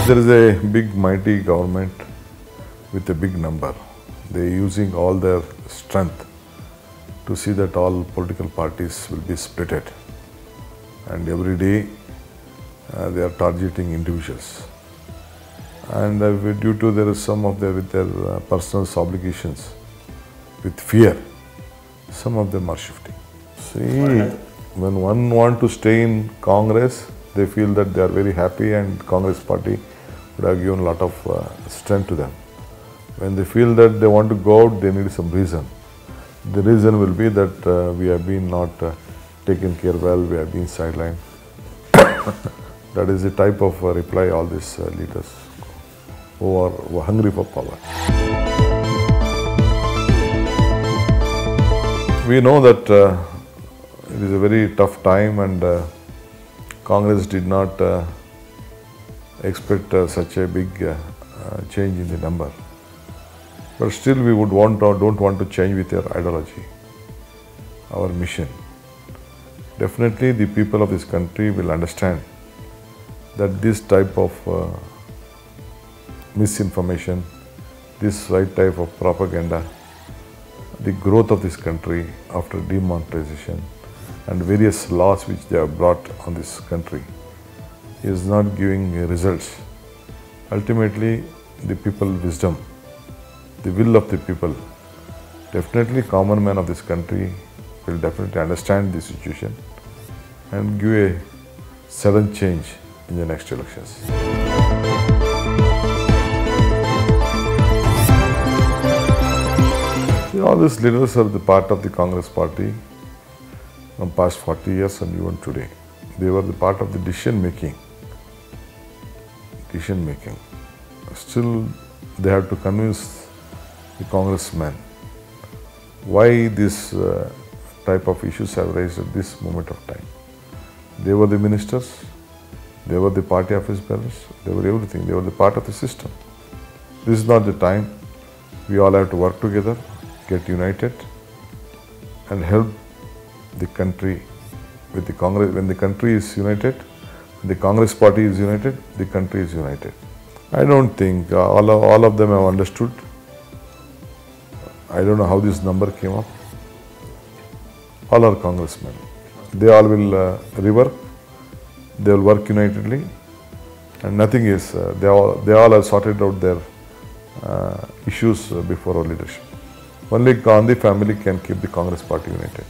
There is a big mighty government with a big number. They are using all their strength to see that all political parties will be splitted, and every day they are targeting individuals. And due to there is some of their with their personal obligations, with fear, some of them are shifting. See, when one want to stay in Congress, they feel that they are very happy, and Congress party would have given a lot of strength to them. When they feel that they want to go out, they need some reason. The reason will be that we have been not taken care well, we have been sidelined. That is the type of reply all these leaders who are hungry for power. We know that it is a very tough time, and Congress did not expect such a big change in the number. But still we would don't want to change with your ideology, our mission. Definitely the people of this country will understand that this type of misinformation, this right type of propaganda, the growth of this country after demonetization and various laws which they have brought on this country is not giving results. Ultimately, the people wisdom, the will of the people, definitely common man of this country will definitely understand the situation and give a sudden change in the next elections. All these leaders are the part of the Congress party from past 40 years and even today. They were the part of the decision making. Still, they have to convince the congressmen why this type of issues have raised at this moment of time. They were the ministers, they were the party office bearers, they were everything, they were the part of the system. This is not the time. We all have to work together, get united and help the country with the Congress. When the country is united, when the Congress party is united, the country is united. I don't think all of them have understood. I don't know how this number came up. All are congressmen. They all will rework. They will work unitedly, and nothing is. They all have sorted out their issues before our leadership. Only Gandhi family can keep the Congress party united.